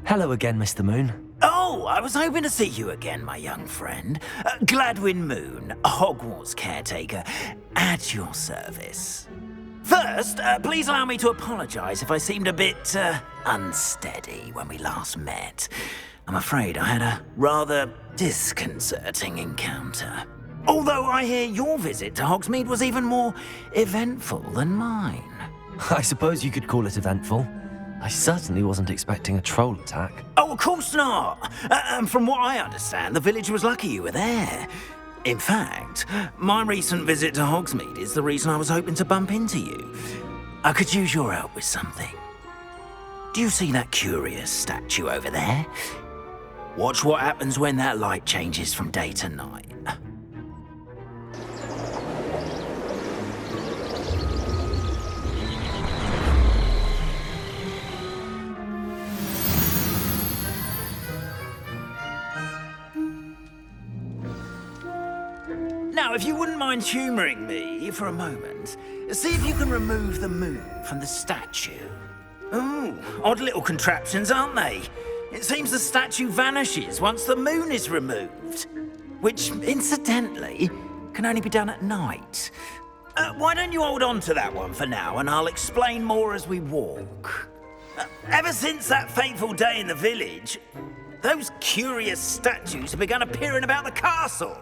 Hello again, Mr. Moon. Oh, I was hoping to see you again, my young friend. Gladwin Moon, Hogwarts caretaker, at your service. First, please allow me to apologize if I seemed a bit, unsteady when we last met. I'm afraid I had a rather disconcerting encounter. Although I hear your visit to Hogsmeade was even more eventful than mine. I suppose you could call it eventful. I certainly wasn't expecting a troll attack. Oh, of course not. And from what I understand, the village was lucky you were there. In fact, my recent visit to Hogsmeade is the reason I was hoping to bump into you. I could use your help with something. Do you see that curious statue over there? Watch what happens when that light changes from day to night. Now, if you wouldn't mind humouring me for a moment, see if you can remove the moon from the statue. Ooh, odd little contraptions, aren't they? It seems the statue vanishes once the moon is removed. Which, incidentally, can only be done at night. Why don't you hold on to that one for now, and I'll explain more as we walk. Ever since that fateful day in the village, those curious statues have begun appearing about the castle.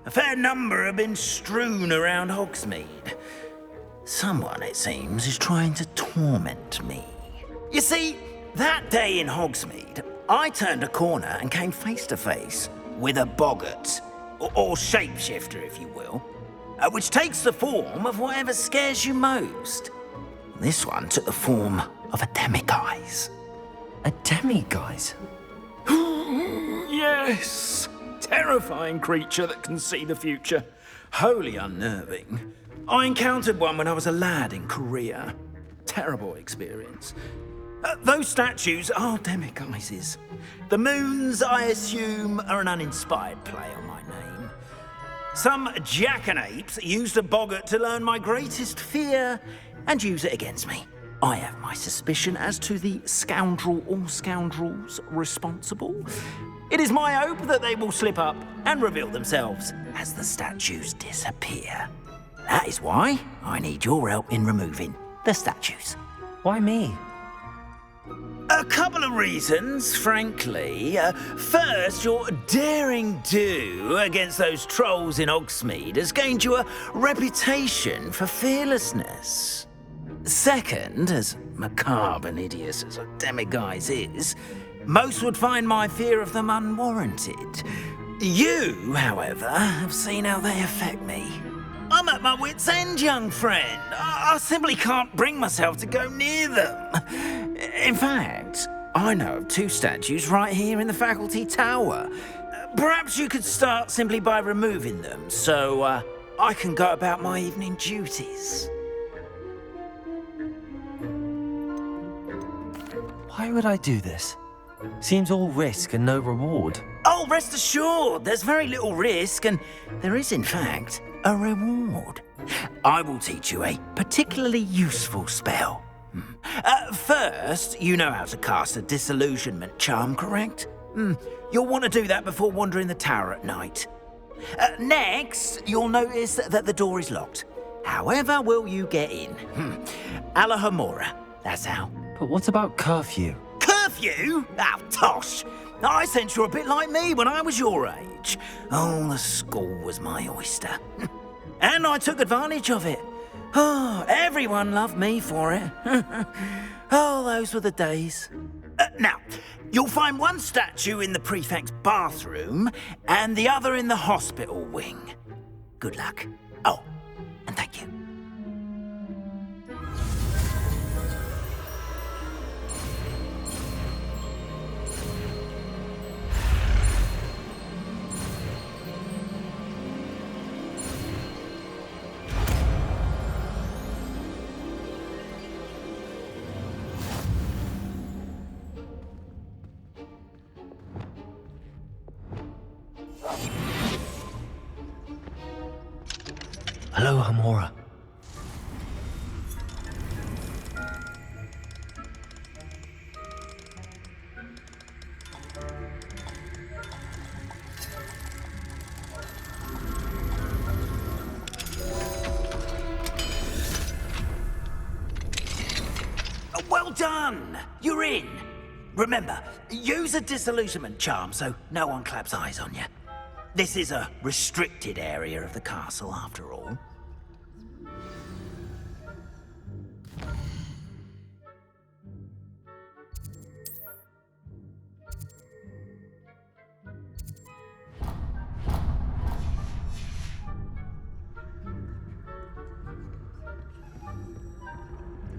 A fair number have been strewn around Hogsmeade. Someone, it seems, is trying to torment me. You see, that day in Hogsmeade, I turned a corner and came face to face with a boggart, or shapeshifter, if you will, which takes the form of whatever scares you most. This one took the form of a demiguise. A demiguise? Yes! Terrifying creature that can see the future. Wholly unnerving. I encountered one when I was a lad in Korea. Terrible experience. Those statues are demiguises. The moons, I assume, are an uninspired play on my name. Some jackanapes used a boggart to learn my greatest fear and use it against me. I have my suspicion as to the scoundrel or scoundrels responsible. It is my hope that they will slip up and reveal themselves as the statues disappear. That is why I need your help in removing the statues. Why me? A couple of reasons, frankly. First, your daring do against those trolls in Hogsmeade has gained you a reputation for fearlessness. Second, as macabre and hideous as a demiguise is, most would find my fear of them unwarranted. You, however, have seen how they affect me. I'm at my wit's end, young friend. I simply can't bring myself to go near them. In fact, I know of two statues right here in the faculty tower. Perhaps you could start simply by removing them, so I can go about my evening duties. Why would I do this? Seems all risk and no reward. Oh, rest assured, there's very little risk, and there is, in fact, a reward. I will teach you a particularly useful spell. First, you know how to cast a disillusionment charm, correct? You'll want to do that before wandering the tower at night. Next, you'll notice that the door is locked. However will you get in? Alahomora, that's how. But what about curfew? Curfew? Oh, tosh. I sense you're a bit like me when I was your age. Oh, the school was my oyster. And I took advantage of it. Oh, everyone loved me for it. Oh, those were the days. Now, you'll find one statue in the prefect's bathroom and the other in the hospital wing. Good luck. Oh, and thank you. Hello, Hamora. done! You're in! Remember, use a disillusionment charm so no one claps eyes on you. This is a restricted area of the castle, after all.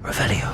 Revelio.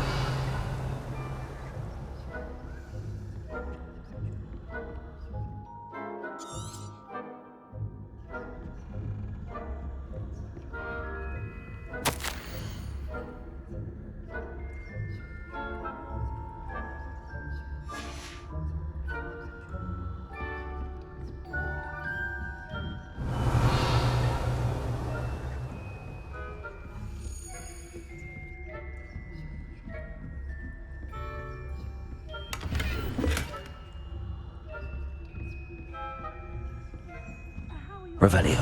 Revelio.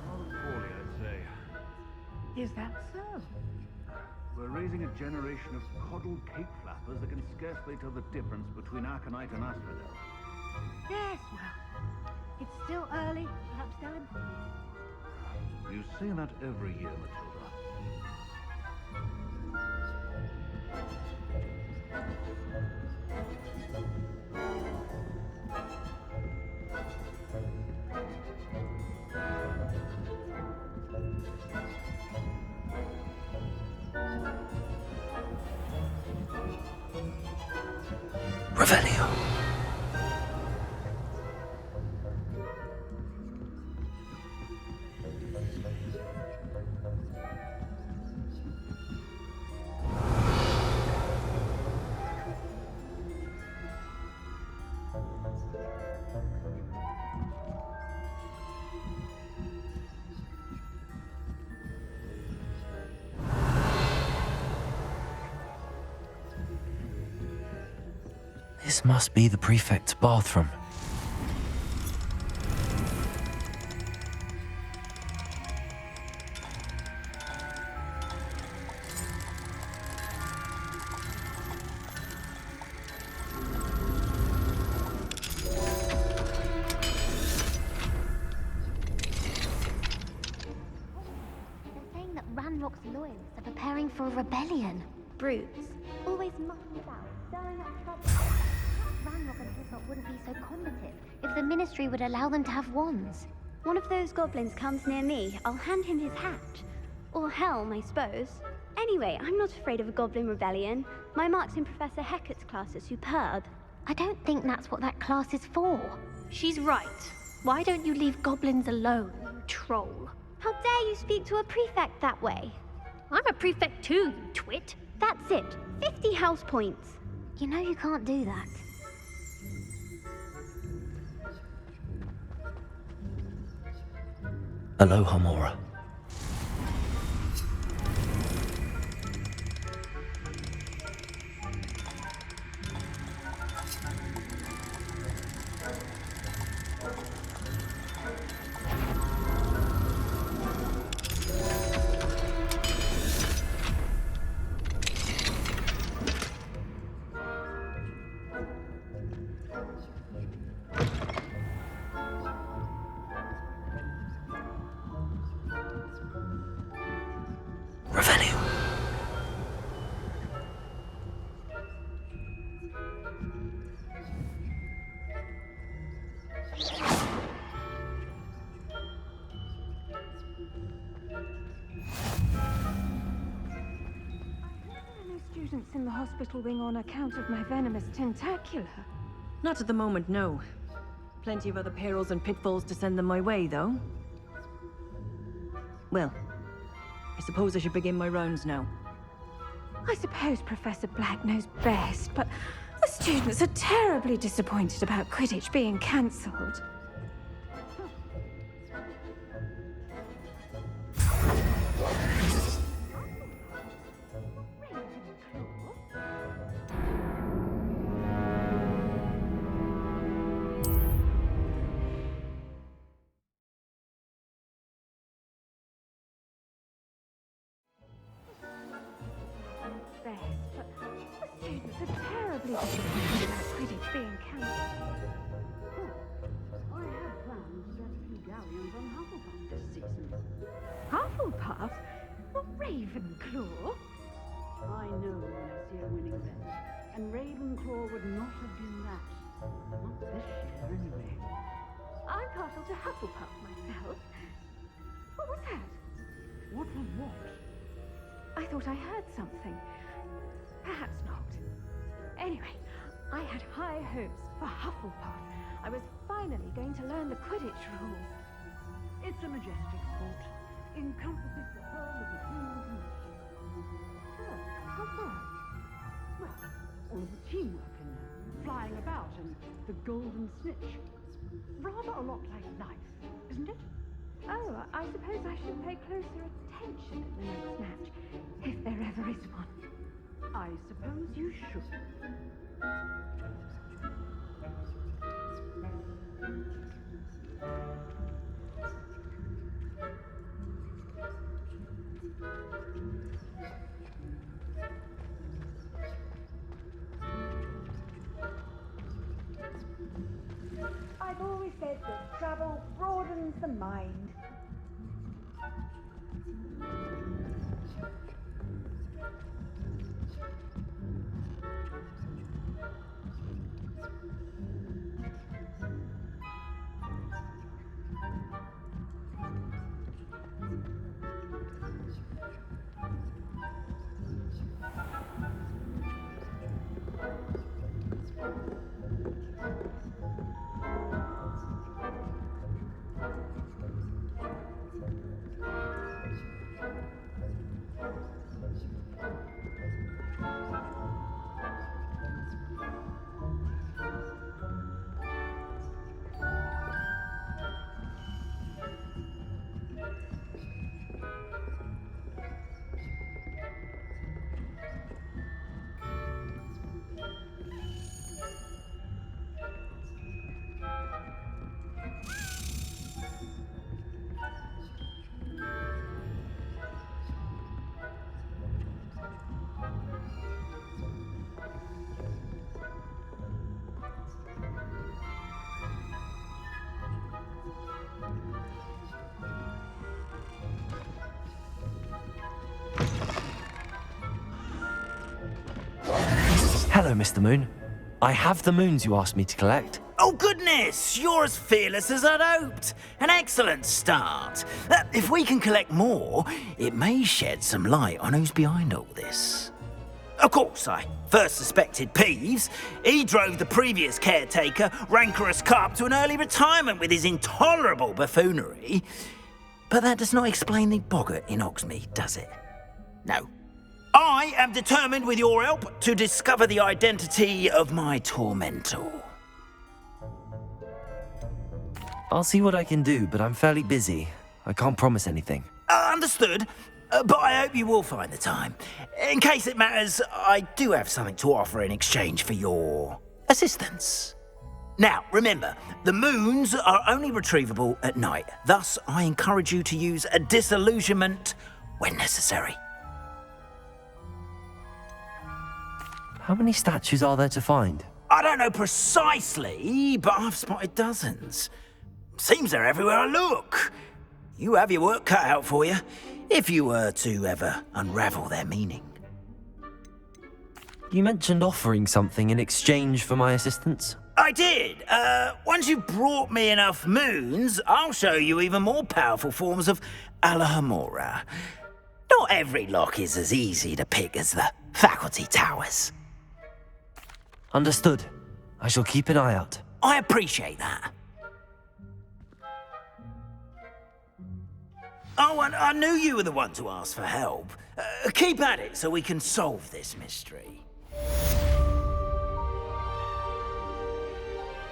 Rather poorly, I'd say. Is that so? We're raising a generation of coddled cape flappers that can scarcely tell the difference between Aconite and Asphodel. Yes, well, it's still early. Perhaps they'll improve. You say that every year, Matilda. Revelio. This must be the prefect's bathroom. They're saying that Ranrock's loyalists are preparing for a rebellion. Brutes. Always mucking about, stirring up trouble. Perhaps Ranrock and Hilltop wouldn't be so combative if the Ministry would allow them to have wands. One of those goblins comes near me, I'll hand him his hat. Or helm, I suppose. Anyway, I'm not afraid of a goblin rebellion. My marks in Professor Hecat's class are superb. I don't think that's what that class is for. She's right. Why don't you leave goblins alone, you troll? How dare you speak to a prefect that way? I'm a prefect too, you twit. That's it. 50 house points. You know you can't do that. Aloha, Mora. Revelio. No students in the hospital wing on account of my venomous tentacula. Not at the moment, no. Plenty of other perils and pitfalls to send them my way, though. Well, I suppose I should begin my rounds now. I suppose Professor Black knows best, but the students are terribly disappointed about Quidditch being cancelled. Best, but terribly disappointed about Quidditch being cancelled. I had plans to set a few galleons on Hufflepuff this season. Hufflepuff? Well, Ravenclaw? I know when I see a winning bet, and Ravenclaw would not have done that. Not this year, anyway. I'm partial to Hufflepuff myself. What was that? What was what? I thought I heard something. Perhaps not. Anyway, I had high hopes for Hufflepuff. I was finally going to learn the Quidditch rules. It's a majestic sport. Encompasses the whole of the human condition. Oh, how's that? Well, all of the teamwork in there, flying about, and the golden snitch. Rather a lot like life, isn't it? Oh, I suppose I should pay closer attention in the next match, if there ever is one. I suppose you should. I've always said that travel broadens the mind. Hello, Mr. Moon. I have the moons you asked me to collect. Oh, goodness! You're as fearless as I'd hoped. An excellent start. If we can collect more, it may shed some light on who's behind all this. Of course, I first suspected Peeves. He drove the previous caretaker, Rancorous Carp, to an early retirement with his intolerable buffoonery. But that does not explain the boggart in Hogsmeade, does it? No. I am determined, with your help, to discover the identity of my tormentor. I'll see what I can do, but I'm fairly busy. I can't promise anything. Understood, but I hope you will find the time. In case it matters, I do have something to offer in exchange for your assistance. Now, remember, the moons are only retrievable at night. Thus, I encourage you to use a disillusionment when necessary. How many statues are there to find? I don't know precisely, but I've spotted dozens. Seems they're everywhere I look. You have your work cut out for you, if you were to ever unravel their meaning. You mentioned offering something in exchange for my assistance? I did. Once you've brought me enough moons, I'll show you even more powerful forms of Alohomora. Not every lock is as easy to pick as the faculty towers. Understood. I shall keep an eye out. I appreciate that. Oh, and I knew you were the one to ask for help. Keep at it so we can solve this mystery.